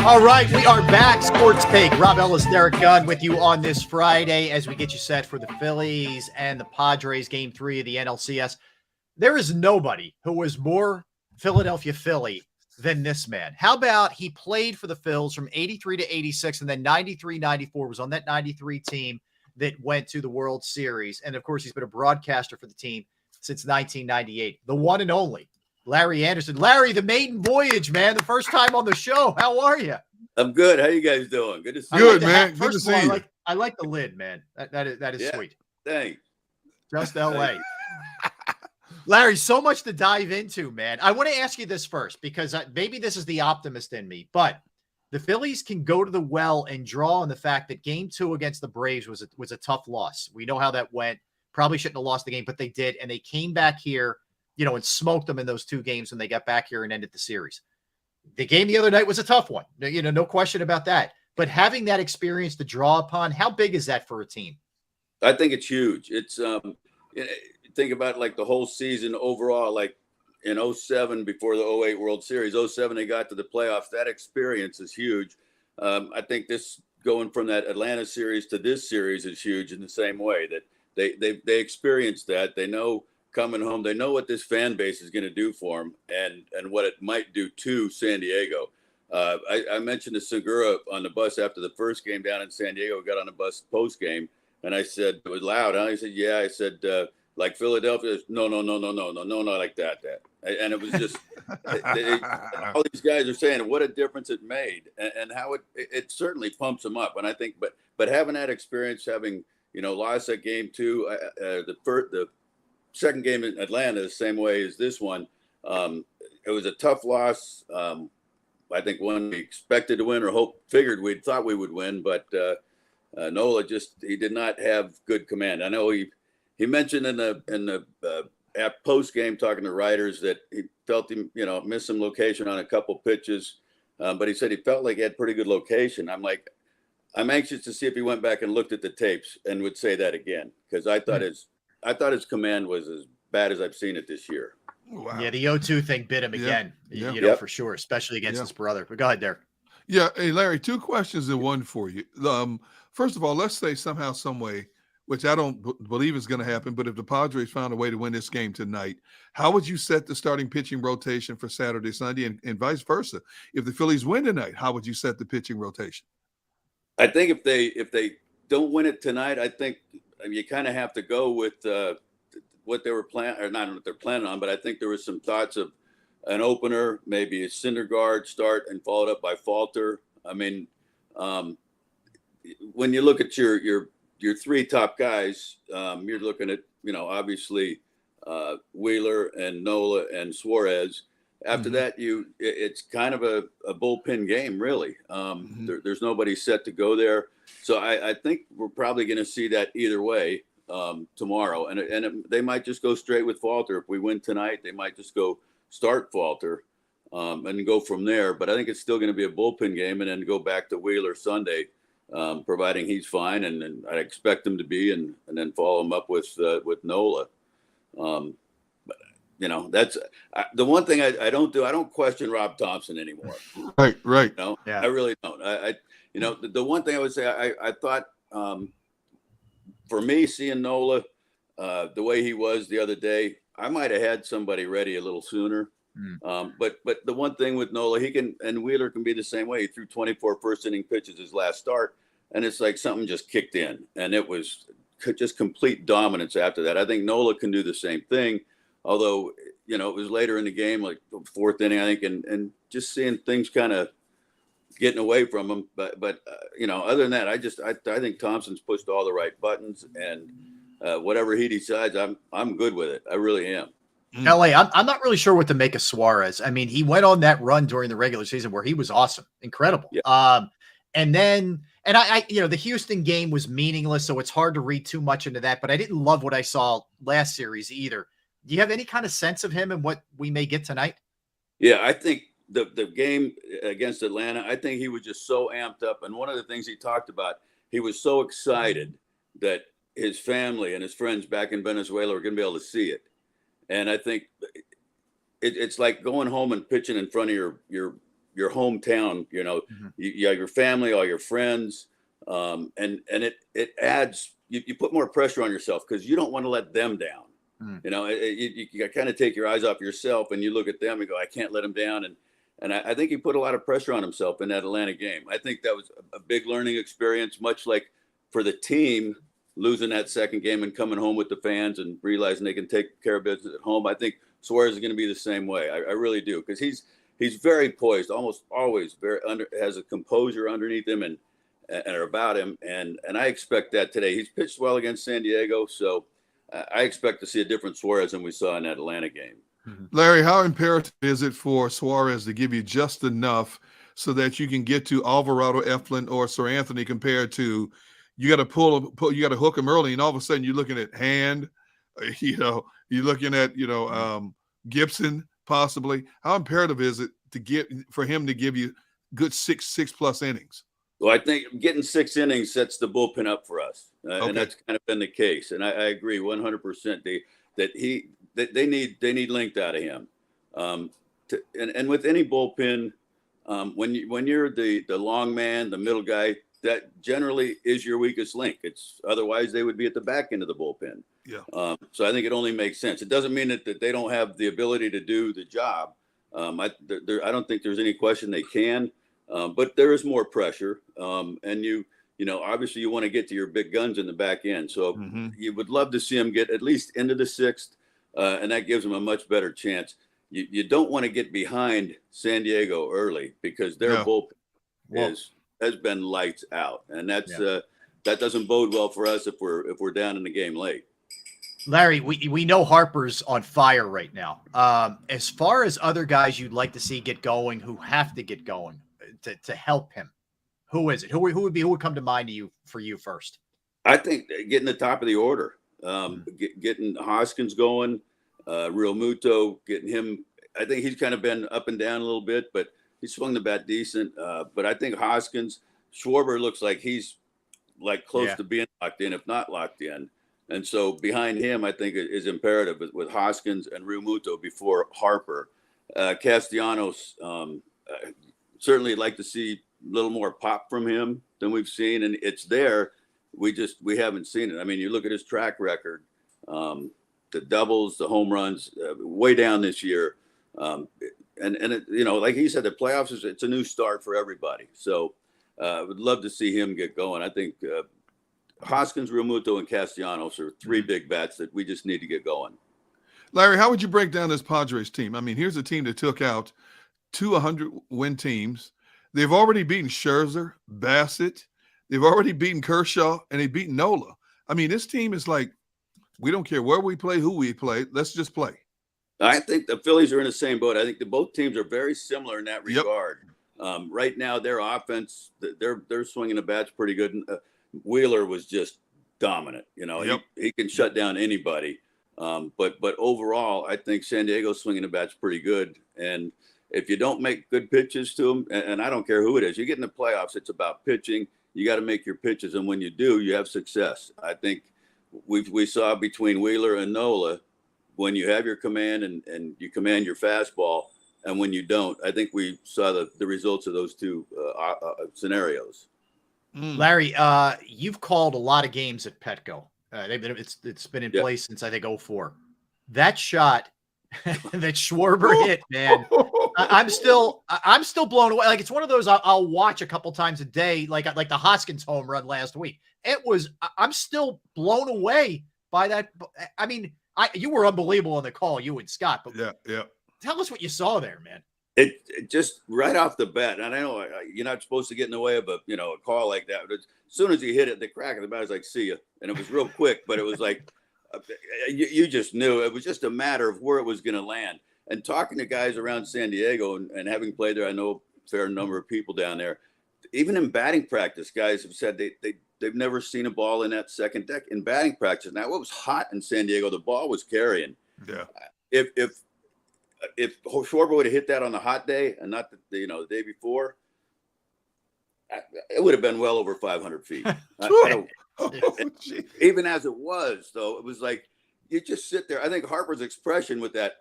All right, we are back. Sports Take. Rob Ellis, Derek Gunn with you on this Friday as we get you set for the Phillies and the Padres Game 3 of the NLCS. There is nobody who was more Philadelphia Philly than this man. How about he played for the Phils from 83 to 86, and then 93-94 was on that 93 team that went to the World Series. And, of course, he's been a broadcaster for the team since 1998. The one and only Larry Andersen. Larry, the maiden voyage, man. The first time on the show. How are you? I'm good. How you guys doing? Good to see you. Good, man. Good to see you. I like the lid, man. That is sweet. Thanks. Just LA. Larry, so much to dive into, man. I want to ask you this first because maybe this is the optimist in me, but the Phillies can go to the well and draw on the fact that Game 2 against the Braves was a tough loss. We know how that went. Probably shouldn't have lost the game, but they did, and they came back here, and smoked them in those two games when they got back here and ended the series. The game the other night was a tough one. No question about that. But having that experience to draw upon, how big is that for a team? I think it's huge. It's think about like the whole season overall, like in 07 before the 08 World Series, 07 they got to the playoffs. That experience is huge. I think this going from that Atlanta series to this series is huge in the same way that they experienced that. They know coming home, they know what this fan base is going to do for them and what it might do to San Diego. I mentioned to Segura on the bus after the first game down in San Diego, got on the bus post game, and I said, it was loud. Huh? He said, yeah. I said, like Philadelphia, no, like that. And it was just, all these guys are saying what a difference it made and how it certainly pumps them up. And I think, but having that experience, having, lost that Game 2, the second game in Atlanta, the same way as this one, it was a tough loss. I think one we expected to win or thought we would win, but Nola he did not have good command. I know he mentioned in the post game talking to writers that he felt he missed some location on a couple pitches, but he said he felt like he had pretty good location. I'm anxious to see if he went back and looked at the tapes and would say that again, because I thought his command was as bad as I've seen it this year. Wow. Yeah, the 0-2 thing bit him again, for sure, especially against his brother. But go ahead, Derek. Yeah, hey, Larry, two questions and one for you. First of all, let's say somehow, some way, which I don't believe is going to happen, but if the Padres found a way to win this game tonight, how would you set the starting pitching rotation for Saturday, Sunday, and vice versa? If the Phillies win tonight, how would you set the pitching rotation? I think if they don't win it tonight, I think you kind of have to go with what they were planning, or not what they're planning on, but I think there was some thoughts of an opener, maybe a Syndergaard start and followed up by Falter. I mean, when you look at your three top guys, you're looking at, obviously Wheeler and Nola and Suarez. After that, it's kind of a bullpen game, really. There's nobody set to go there. So I think we're probably going to see that either way tomorrow. And they might just go straight with Falter. If we win tonight, they might just go start Falter and go from there. But I think it's still going to be a bullpen game and then go back to Wheeler Sunday, providing he's fine. And I expect him to be, and then follow him up with Nola. That's the one thing I don't do. I don't question Rob Thomson anymore. Right. I really don't. The one thing I would say, I thought for me, seeing Nola the way he was the other day, I might have had somebody ready a little sooner. But the one thing with Nola, and Wheeler can be the same way. He threw 24 first inning pitches his last start, and it's like something just kicked in, and it was just complete dominance after that. I think Nola can do the same thing. Although, it was later in the game, like the fourth inning, I think, and just seeing things kind of getting away from him. But other than that, I think Thompson's pushed all the right buttons, and whatever he decides, I'm good with it. I really am. LA, I'm not really sure what to make of Suarez. I mean, he went on that run during the regular season where he was awesome, incredible. Yeah. And I the Houston game was meaningless, so it's hard to read too much into that. But I didn't love what I saw last series either. Do you have any kind of sense of him and what we may get tonight? Yeah, I think the game against Atlanta, I think he was just so amped up. And one of the things he talked about, he was so excited that his family and his friends back in Venezuela are going to be able to see it. And I think it's like going home and pitching in front of your your hometown. You know, you have your family, all your friends, and it adds. You put more pressure on yourself because you don't want to let them down. You know, you kind of take your eyes off yourself and you look at them and go, I can't let them down. And I think he put a lot of pressure on himself in that Atlanta game. I think that was a big learning experience, much like for the team losing that second game and coming home with the fans and realizing they can take care of business at home. I think Suarez is going to be the same way. I really do, because he's very poised, almost always has a composure underneath him and about him. And I expect that today. He's pitched well against San Diego, so I expect to see a different Suarez than we saw in that Atlanta game. Larry, how imperative is it for Suarez to give you just enough so that you can get to Alvarado, Eflin, or Sir Anthony, compared to you got to you got to hook him early, and all of a sudden you're looking at Hand, you're looking at Gibson possibly. How imperative is it for him to give you good six plus innings? Well, I think getting 6 innings sets the bullpen up for us, and that's kind of been the case. And I agree 100% that they need length out of him. And with any bullpen, when you're the long man, the middle guy, that generally is your weakest link. Otherwise they would be at the back end of the bullpen. Yeah. So I think it only makes sense. It doesn't mean that they don't have the ability to do the job. I don't think there's any question they can. But there is more pressure, and obviously you want to get to your big guns in the back end. So you would love to see him get at least into the 6th, and that gives him a much better chance. You don't want to get behind San Diego early because their bullpen has been lights out, and that doesn't bode well for us if we're down in the game late. Larry, we know Harper's on fire right now. As far as other guys you'd like to see get going, who have to get going to help him, who is it? Who would come to mind for you first? I think getting the top of the order, getting Hoskins going, Real Muto, getting him. I think he's kind of been up and down a little bit, but he swung the bat decent. But I think Hoskins, Schwarber looks like he's close to being locked in, if not locked in. And so behind him, I think is imperative with Hoskins and Real Muto before Harper. Castellanos, certainly like to see a little more pop from him than we've seen, and it's there. We haven't seen it. I mean, you look at his track record, the doubles, the home runs, way down this year. And like he said, the playoffs it's a new start for everybody. So I would love to see him get going. I think Hoskins, Real Muto, and Castellanos are 3 big bats that we just need to get going. Larry, how would you break down this Padres team? I mean, here's a team that took out 2 100-win teams. They've already beaten Scherzer, Bassett. They've already beaten Kershaw, and they've beaten Nola. I mean, this team is like, we don't care where we play, who we play. Let's just play. I think the Phillies are in the same boat. I think both teams are very similar in that regard. Right now, their offense, they're swinging the bats pretty good. Wheeler was just dominant. He can shut down anybody. But overall, I think San Diego's swinging the bats pretty good. And if you don't make good pitches to them, and I don't care who it is, you get in the playoffs, it's about pitching. You got to make your pitches. And when you do, you have success. I think we saw between Wheeler and Nola, when you have your command and you command your fastball, and when you don't, I think we saw the results of those 2 scenarios. Larry, you've called a lot of games at Petco. It's been in place since I think 2004. That shot that Schwarber hit, man, I'm still blown away. Like, it's one of those I'll watch a couple times a day, like the Hoskins home run last week. I'm still blown away by that. I mean, you were unbelievable on the call, you and Scott. But yeah. Tell us what you saw there, man. It just right off the bat, and I know you're not supposed to get in the way of a call like that. But as soon as he hit it, the crack of the bat was like, "See ya," and it was real quick. But it was like you just knew it was just a matter of where it was going to land. And talking to guys around San Diego and having played there, I know a fair number of people down there. Even in batting practice, guys have said they've never seen a ball in that second deck in batting practice. Now, it was hot in San Diego. The ball was carrying. Yeah. If Schwarber would have hit that on the hot day and not the day before, it would have been well over 500 feet. Even as it was, though, it was like you just sit there. I think Harper's expression with that,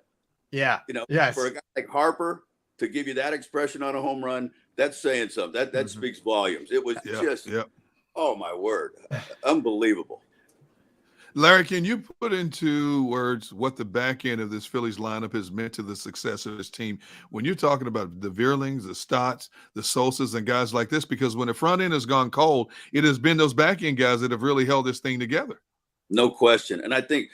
yes. For a guy like Harper, to give you that expression on a home run, that's saying something. That speaks volumes. It was oh my word, unbelievable. Larry, can you put into words what the back end of this Phillies lineup has meant to the success of this team? When you're talking about the Veerlings, the Stotts, the Sosas, and guys like this, because when the front end has gone cold, it has been those back end guys that have really held this thing together. No question. And I think,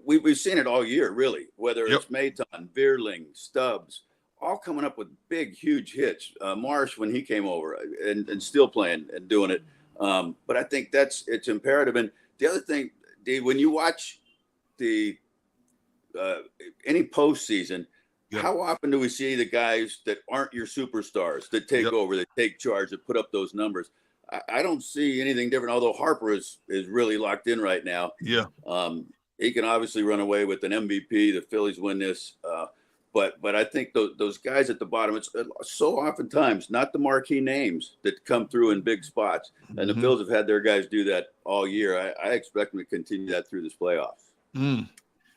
we've seen it all year, really, whether it's Maton, Veerling, Stubbs, all coming up with big, huge hits. Marsh, when he came over and still playing and doing it. But I think it's imperative. And the other thing, Dee, when you watch the any postseason, how often do we see the guys that aren't your superstars that take over, that take charge, that put up those numbers? I don't see anything different, although Harper is really locked in right now. Yeah. He can obviously run away with an MVP. The Phillies win this. But I think those guys at the bottom, it's so oftentimes not the marquee names that come through in big spots. And the Phillies have had their guys do that all year. I expect them to continue that through this playoffs.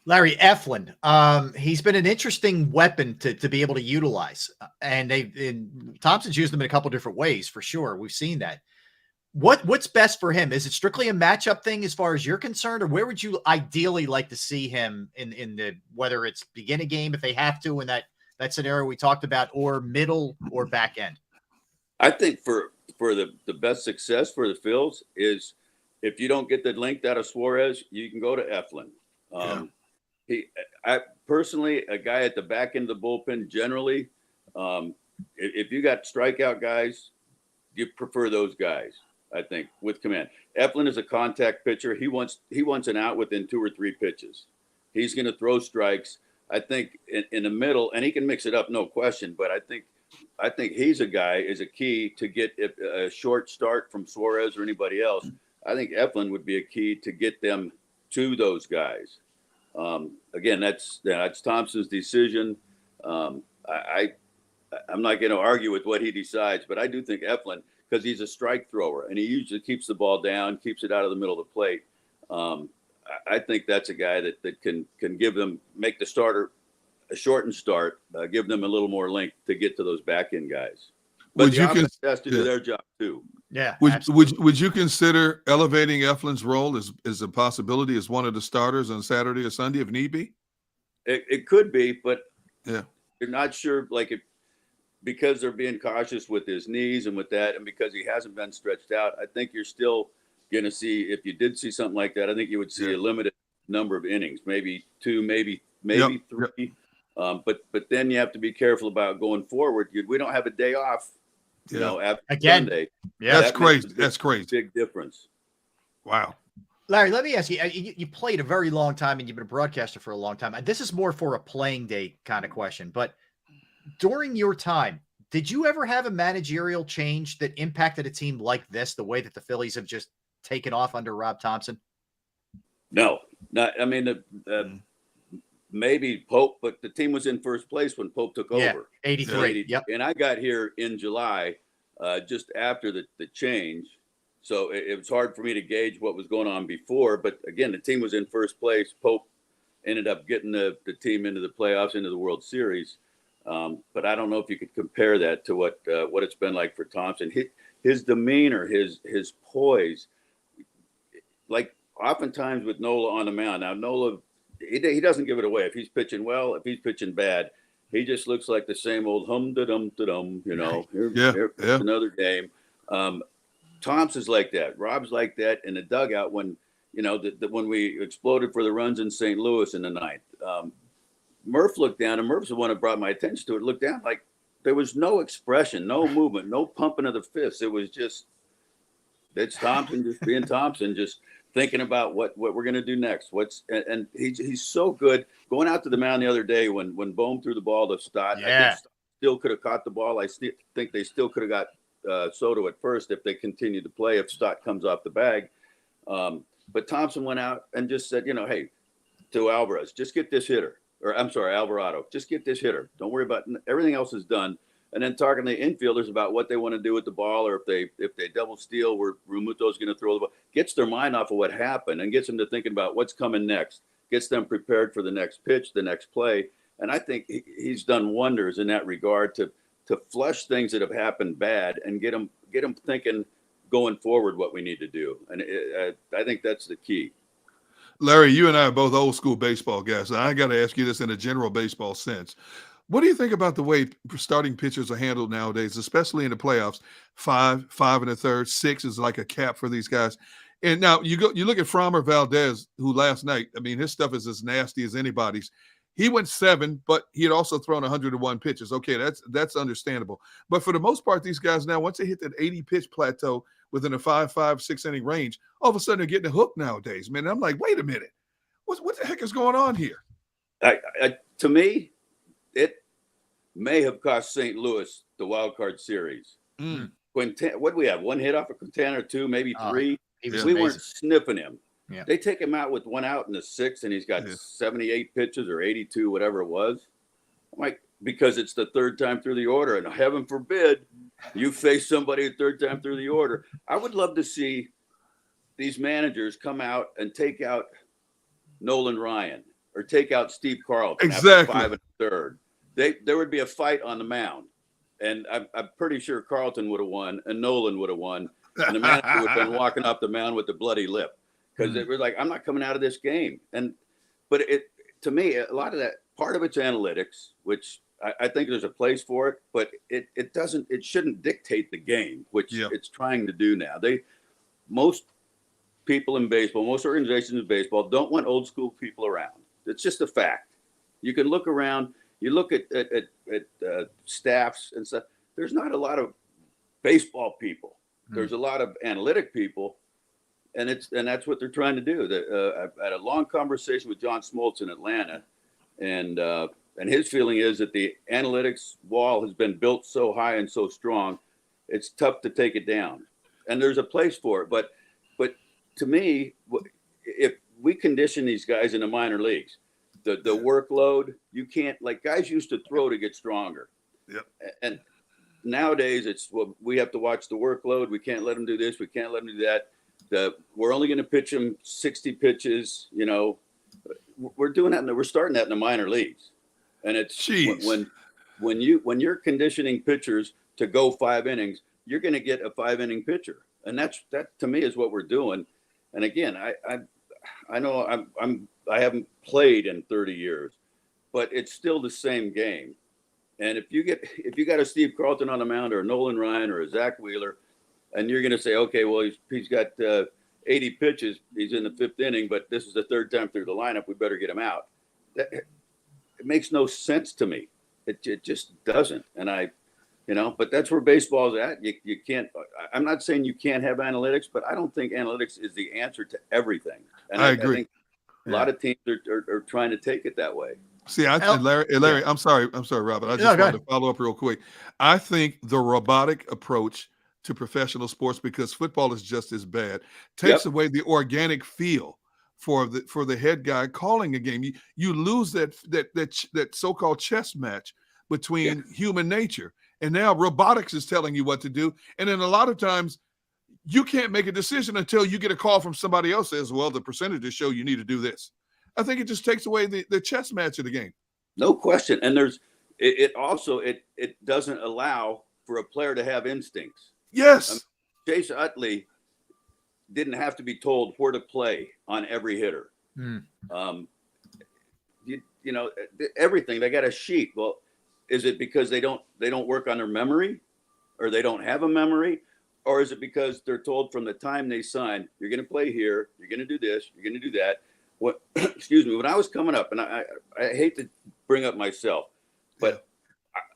Larry, Eflin, he's been an interesting weapon to be able to utilize. And Thomson's used them in a couple different ways, for sure. We've seen that. What's best for him? Is it strictly a matchup thing as far as you're concerned, or where would you ideally like to see him in the, whether it's begin a game if they have to in that scenario we talked about, or middle or back end? I think for the best success for the Phils is if you don't get the length out of Suarez, you can go to Eflin. I personally, a guy at the back end of the bullpen generally, if you got strikeout guys, you prefer those guys. I think with command. Eflin is a contact pitcher. He wants an out within 2 or 3 pitches. He's going to throw strikes. I think in the middle, and he can mix it up, no question. But I think he's is a key to get a short start from Suarez or anybody else. I think Eflin would be a key to get them to those guys. Again, that's Thomson's decision. I'm not going to argue with what he decides, but I do think Eflin, because he's a strike thrower and he usually keeps the ball down, keeps it out of the middle of the plate. I think that's a guy that can make the starter a shortened start, give them a little more length to get to those back end guys. But the offense has to do their job too. Yeah. Would you consider elevating Eflin's role as a possibility as one of the starters on Saturday or Sunday if need be? It could be, but you're not sure, because they're being cautious with his knees and with that, and because he hasn't been stretched out, I think you're still going to see, if you did see something like that, I think you would see a limited number of innings, maybe 2, maybe 3. But then you have to be careful about going forward. We don't have a day off, after Sunday. Yeah, that's crazy. That's crazy. Big difference. Wow. Larry, let me ask you, you played a very long time and you've been a broadcaster for a long time. This is more for a playing day kind of question, but during your time, did you ever have a managerial change that impacted a team like this, the way that the Phillies have just taken off under Rob Thomson? No, not. I mean, maybe Pope, but the team was in first place when Pope took over. 83. Yep. And I got here in July, just after the change. So it was hard for me to gauge what was going on before. But again, the team was in first place. Pope ended up getting the team into the playoffs, into the World Series. But I don't know if you could compare that to what it's been like for Thomson. His demeanor, his poise, like oftentimes with Nola on the mound. Now Nola, he doesn't give it away. If he's pitching well, if he's pitching bad, he just looks like the same old hum-da-dum-da-dum. Here's another game. Thompson's like that. Rob's like that in the dugout when when we exploded for the runs in St. Louis in the 9th. Murph looked down, and Murph's the one that brought my attention to it. Looked down like there was no expression, no movement, no pumping of the fists. It was just, it's Thomson just being Thomson, just thinking about what we're going to do next. And he's so good. Going out to the mound the other day when Bohm threw the ball to Stott, I think Stott still could have caught the ball. I think they still could have got Soto at first if they continued to play, if Stott comes off the bag. But Thomson went out and just said, hey, to Alvarez, just get this hitter. Or I'm sorry, Alvarado, just get this hitter. Don't worry about everything else is done. And then talking to the infielders about what they want to do with the ball, or if they double steal where Realmuto's going to throw the ball, gets their mind off of what happened and gets them to thinking about what's coming next, gets them prepared for the next pitch, the next play. And I think he's done wonders in that regard to flush things that have happened bad and get them thinking going forward what we need to do. And I think that's the key. Larry, you and I are both old school baseball guys. And I got to ask you this in a general baseball sense. What do you think about the way starting pitchers are handled nowadays, especially in the playoffs? 5 1/3, 6 is like a cap for these guys. And now you look at Framber Valdez, who last night, I mean, his stuff is as nasty as anybody's. He went 7, but he had also thrown 101 pitches. Okay, that's understandable. But for the most part, these guys now, once they hit that 80 pitch plateau within a 5, 6 inning range, all of a sudden they're getting a hook nowadays. Man, I'm like, wait a minute, what the heck is going on here? To me, it may have cost St. Louis the wild card series. Quintana, what do we have? 1 hit off of Quintana, or 2, maybe 3. We weren't sniffing him. Yeah. They take him out with 1 out in the 6th, and he's got 78 pitches or 82, whatever it was. I'm like, because it's the 3rd time through the order, and heaven forbid you face somebody a 3rd time through the order. I would love to see these managers come out and take out Nolan Ryan or take out Steve Carlton after 5 1/3. There would be a fight on the mound, and I'm pretty sure Carlton would have won and Nolan would have won, and the manager would have been walking off the mound with the bloody lip. Because it was like, I'm not coming out of this game. But to me, a lot of that, part of it's analytics, which I think there's a place for it, but it shouldn't dictate the game, which it's trying to do now. Most people in baseball, most organizations in baseball don't want old school people around. It's just a fact. You can look around, you look at staffs and stuff. There's not a lot of baseball people. There's a lot of analytic people. And that's what they're trying to do. I had a long conversation with John Smoltz in Atlanta, and his feeling is that the analytics wall has been built so high and so strong, it's tough to take it down. And there's a place for it, but to me, if we condition these guys in the minor leagues, the workload, you can't, like, guys used to throw to get stronger. Yep. And nowadays we have to watch the workload. We can't let them do this. We can't let them do that. We're only going to pitch them 60 pitches. We're doing that. We're starting that in the minor leagues, and it's when you're conditioning pitchers to go 5 innings, you're going to get a 5-inning pitcher, and that to me is what we're doing. And again, I know I haven't played in 30 years, but it's still the same game. And if you got a Steve Carlton on the mound or a Nolan Ryan or a Zach Wheeler, and you're going to say, okay, well, he's got 80 pitches. He's in the 5th inning, but this is the 3rd time through the lineup. We better get him out. It makes no sense to me. It just doesn't. And but that's where baseball's at. You can't. I'm not saying you can't have analytics, but I don't think analytics is the answer to everything. And I agree. I think a lot of teams are trying to take it that way. See, Larry, I'm sorry, Robert. I just wanted to follow up real quick. I think the robotic approach to professional sports, because football is just as bad, takes away the organic feel for the head guy calling a game. You lose that so-called chess match between human nature, and now robotics is telling you what to do. And then a lot of times you can't make a decision until you get a call from somebody else that says, well, the percentages show you need to do this. I think it just takes away the chess match of the game. No question. And it also doesn't allow for a player to have instincts. Yes. Chase Utley didn't have to be told where to play on every hitter. Everything. They got a sheet. Well, is it because they don't work on their memory, or they don't have a memory, or is it because they're told from the time they sign, you're going to play here, you're going to do this, you're going to do that? Excuse me. When I was coming up, and I hate to bring up myself, but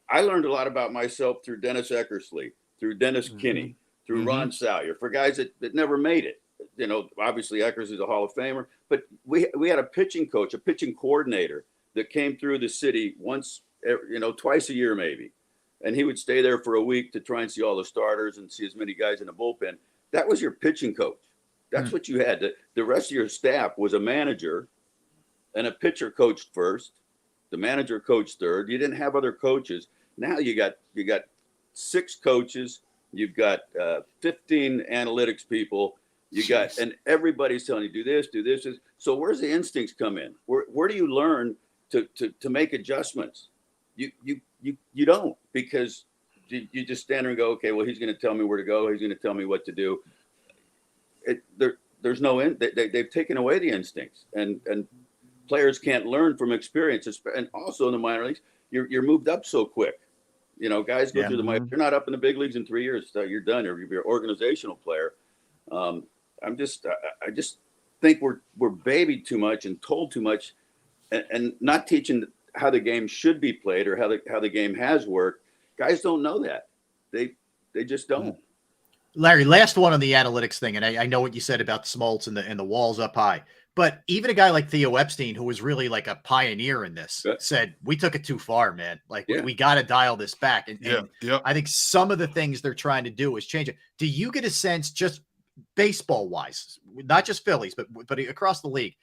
I learned a lot about myself through Dennis Eckersley, through Dennis Kinney, through Ron Salyer, for guys that never made it. Obviously Eckersley's a Hall of Famer, but we had a pitching coach, a pitching coordinator that came through the city once, twice a year maybe. And he would stay there for a week to try and see all the starters and see as many guys in the bullpen. That was your pitching coach. That's what you had. The rest of your staff was a manager, and a pitcher coached first. The manager coached third. You didn't have other coaches. Now you got 6 coaches. You've got 15 analytics people. And everybody's telling you do this, do this. So where's the instincts come in? Where do you learn to make adjustments. You don't, because you just stand there and go, okay, well, he's going to tell me where to go. He's going to tell me what to do. There's no end. They've taken away the instincts, and players can't learn from experience. And also in the minor leagues, you're moved up so quick. You know, guys go through the minor. You're not up in the big leagues in 3 years. So you're done. You're an organizational player. I just think we're babied too much and told too much, and not teaching how the game should be played or how the game has worked. Guys don't know that. They just don't. Larry, last one on the analytics thing, and I know what you said about Smoltz and the walls up high, but even a guy like Theo Epstein, who was really like a pioneer in this, said, we took it too far, man. Like, we got to dial this back. And I think some of the things they're trying to do is change it. Do you get a sense, just baseball wise, not just Phillies, but across the league,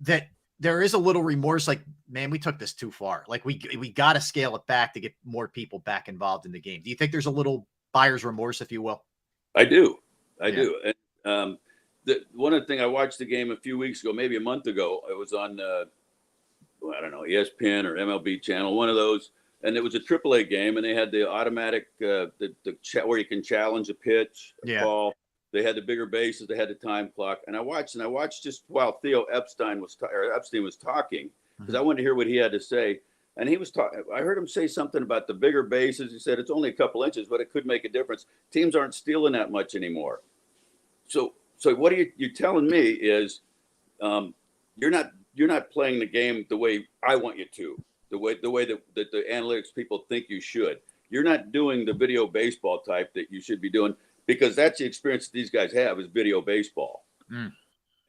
that there is a little remorse, like, man, we took this too far. Like, we got to scale it back to get more people back involved in the game. Do you think there's a little buyer's remorse, if you will? I do. And one of the things, I watched the game a few weeks ago, maybe a month ago. It was on, I don't know, ESPN or MLB channel, one of those. And it was a AAA game, and they had the automatic, where you can challenge a pitch, a call. They had the bigger bases. They had the time clock. And I watched just while Theo Epstein was talking, because I wanted to hear what he had to say. And he was talking. I heard him say something about the bigger bases. He said it's only a couple inches, but it could make a difference. Teams aren't stealing that much anymore. So what you're telling me is, you're not playing the game the way I want you to, the way that the analytics people think you should. You're not doing the video baseball type that you should be doing, because that's the experience that these guys have, is video baseball.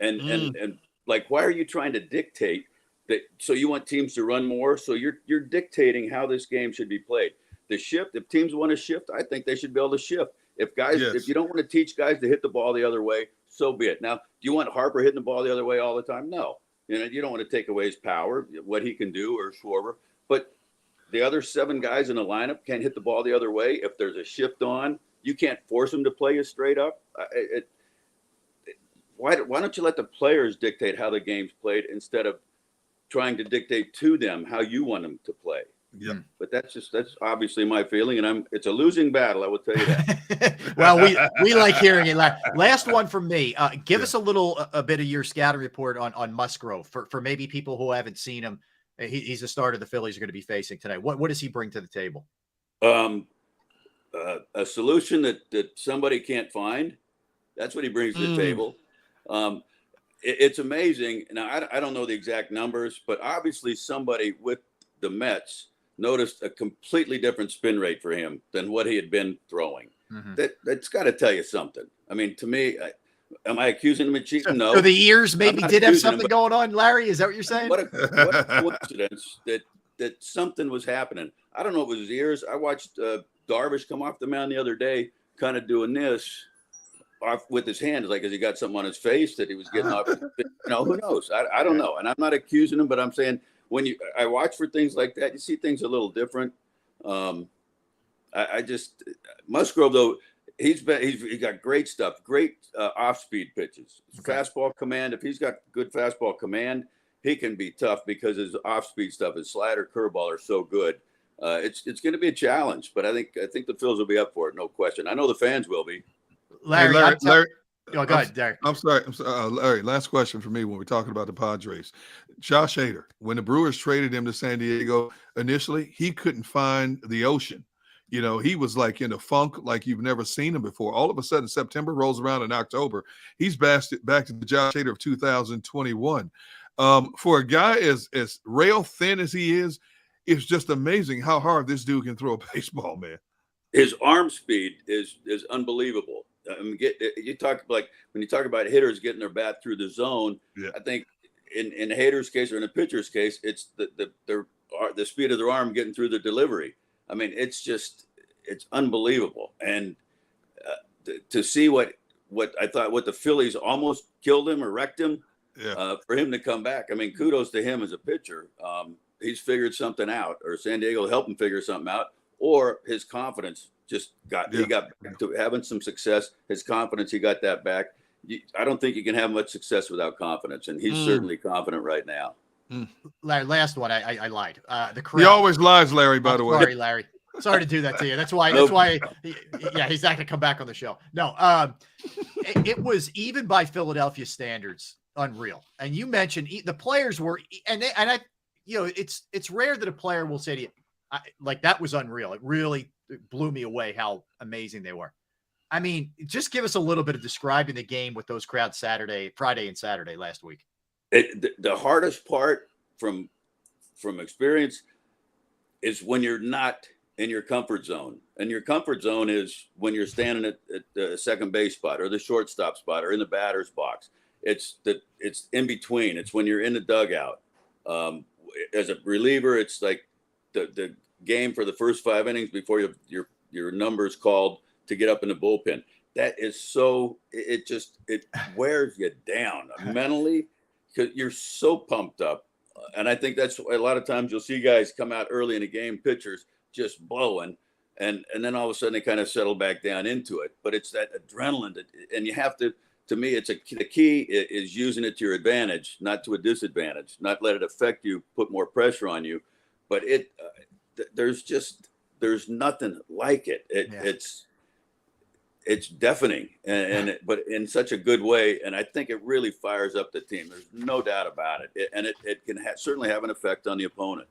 And like, why are you trying to dictate that? So you want teams to run more, so you're dictating how this game should be played. The shift, if teams want to shift, I think they should be able to shift. If you don't want to teach guys to hit the ball the other way, so be it. Now, do you want Harper hitting the ball the other way all the time? No. You don't want to take away his power, what he can do, or Schwarber. But the other 7 guys in the lineup can't hit the ball the other way. If there's a shift on, you can't force them to play you straight up. Why don't you let the players dictate how the game's played, instead of trying to dictate to them how you want them to play? Yeah. But that's obviously my feeling, and it's a losing battle, I will tell you that. Well, we like hearing it. Last one from me. Give us a bit of your scouting report on Musgrove for maybe people who haven't seen him. He's the starter the Phillies are going to be facing tonight. What does he bring to the table? A solution that somebody can't find. That's what he brings to the table. It's amazing. Now, I don't know the exact numbers, but obviously somebody with the Mets noticed a completely different spin rate for him than what he had been throwing. That's got to tell you something. I mean, to me, am I accusing him of cheating? No. So the ears maybe did have something going on, Larry? Is that what you're saying? What a coincidence that something was happening. I don't know if it was his ears. I watched Darvish come off the mound the other day, kind of doing this off with his hands, like, as he got something on his face that he was getting off. Who knows? I don't know. And I'm not accusing him, but I'm saying, I watch for things like that, you see things a little different. Musgrove, though, he's got great stuff, great off-speed pitches, fastball command. If he's got good fastball command, he can be tough, because his off-speed stuff, his slider, curveball are so good. It's going to be a challenge, but I think the Phils will be up for it, no question. I know the fans will be. Larry, Larry, go ahead, Derek. I'm sorry, Larry. Last question for me when we're talking about the Padres. Josh Hader, when the Brewers traded him to San Diego initially, he couldn't find the ocean. He was like in a funk like you've never seen him before. All of a sudden, September rolls around in October. He's back to the Josh Hader of 2021. For a guy as rail thin as he is, it's just amazing how hard this dude can throw a baseball, man. His arm speed is unbelievable. I mean, when you talk about hitters getting their bat through the zone, I think in Hader's case, or in a pitcher's case, it's the speed of their arm getting through the delivery. I mean, it's unbelievable. And to see what the Phillies almost killed him or wrecked him, for him to come back. I mean, kudos to him as a pitcher. He's figured something out, or San Diego helped him figure something out, or his confidence he got back to having some success. His confidence, he got that back. I don't think you can have much success without confidence, and he's certainly confident right now. Larry, last one. I lied. The crowd. He always lies, Larry, by the way. Sorry, Larry. Sorry to do that to you. That's why. Yeah, he's not going to come back on the show. No, it was even by Philadelphia standards, unreal. And you mentioned the players were, and I, it's rare that a player will say to you, like, that was unreal. It really blew me away how amazing they were. I mean, just give us a little bit of describing the game with those crowds Friday and Saturday last week. The hardest part from experience is when you're not in your comfort zone. And your comfort zone is when you're standing at the second base spot or the shortstop spot or in the batter's box. It's in between. It's when you're in the dugout. As a reliever, it's like the game for the first 5 innings before your number's called to get up in the bullpen. That is it wears you down mentally because you're so pumped up. And I think that's a lot of times you'll see guys come out early in the game, pitchers just blowing, and then all of a sudden they kind of settle back down into it. But it's that adrenaline and you have to me, the key is using it to your advantage, not to a disadvantage, not let it affect you, put more pressure on you. But there's nothing like it. It's deafening but in such a good way. And I think it really fires up the team. There's no doubt about it. And it can certainly have an effect on the opponent.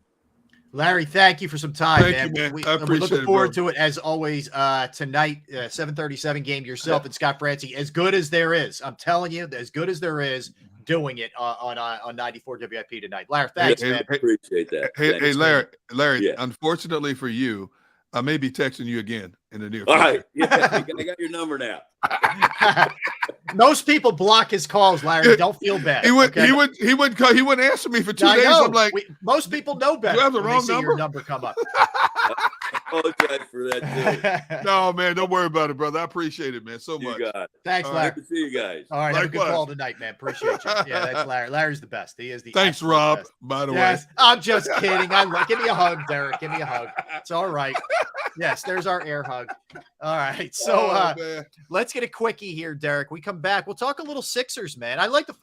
Larry, thank you for some time, Thank you, man. I appreciate we're looking forward it, to it as always. Tonight, 7:37 game. Yourself and Scott Francie, as good as there is. I'm telling you, as good as there is, doing it on 94 WIP tonight. Larry, thanks, man. I appreciate that. Hey, Larry. Yeah. Unfortunately for you, I may be texting you again in the near All future. right. Yeah, I got your number now. Most people block his calls, Larry. Don't feel bad. He wouldn't answer me for 2 days. I'm like, most people know better. You have the when wrong they see number? your number come up. I apologize for that too. no, man, don't worry about it, brother. I appreciate it, man, so much. You got it. Thanks, All Larry. Good to see you guys. All right, have a good Likewise. call tonight, man. Appreciate you. Yeah, that's Larry. Larry's the best. He is the Thanks, absolute Rob, best. by the Yes, way. I'm just kidding. Give me a hug, Derek. Give me a hug. It's all right. Yes, there's our air hug. All right, so Man. let's get a quickie here, Derek. We come back. We'll talk a little Sixers, man. I like the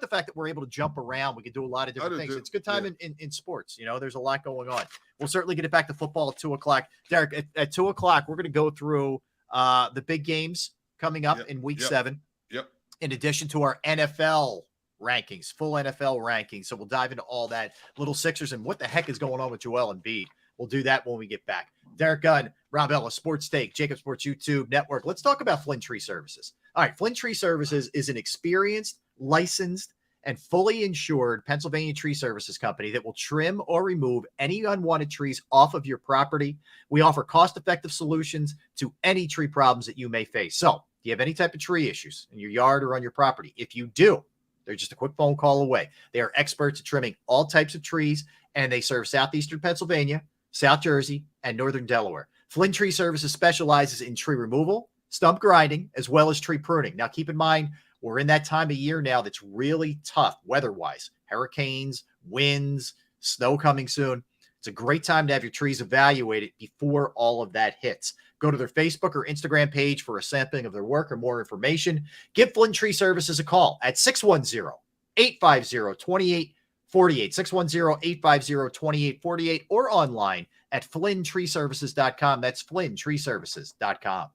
fact that we're able to jump around. We can do a lot of different things. too. It's a good time in sports. There's a lot going on. We'll certainly get it back to football at 2:00. Derek, at 2:00, we're going to go through the big games coming up in Week 7. Yep. In addition to our NFL rankings, full NFL rankings. So we'll dive into all that. Little Sixers and what the heck is going on with Joel Embiid. We'll do that when we get back. Derek Gunn, Rob Ellis, Sports Take, JAKIB Sports YouTube Network. Let's talk about Flynn Tree Services. All right, Flynn Tree Services is an experienced, licensed, and fully insured Pennsylvania tree services company that will trim or remove any unwanted trees off of your property. We offer cost-effective solutions to any tree problems that you may face. So, do you have any type of tree issues in your yard or on your property? If you do, they're just a quick phone call away. They are experts at trimming all types of trees, and they serve southeastern Pennsylvania, South Jersey, and northern Delaware. Flynn Tree Services specializes in tree removal, stump grinding, as well as tree pruning. Now, keep in mind, we're in that time of year now that's really tough weather-wise. Hurricanes, winds, snow coming soon. It's a great time to have your trees evaluated before all of that hits. Go to their Facebook or Instagram page for a sampling of their work or more information. Give Flynn Tree Services a call at 610-850-2848, 610-850-2848, or online at flyntreeservices.com. That's flyntreeservices.com.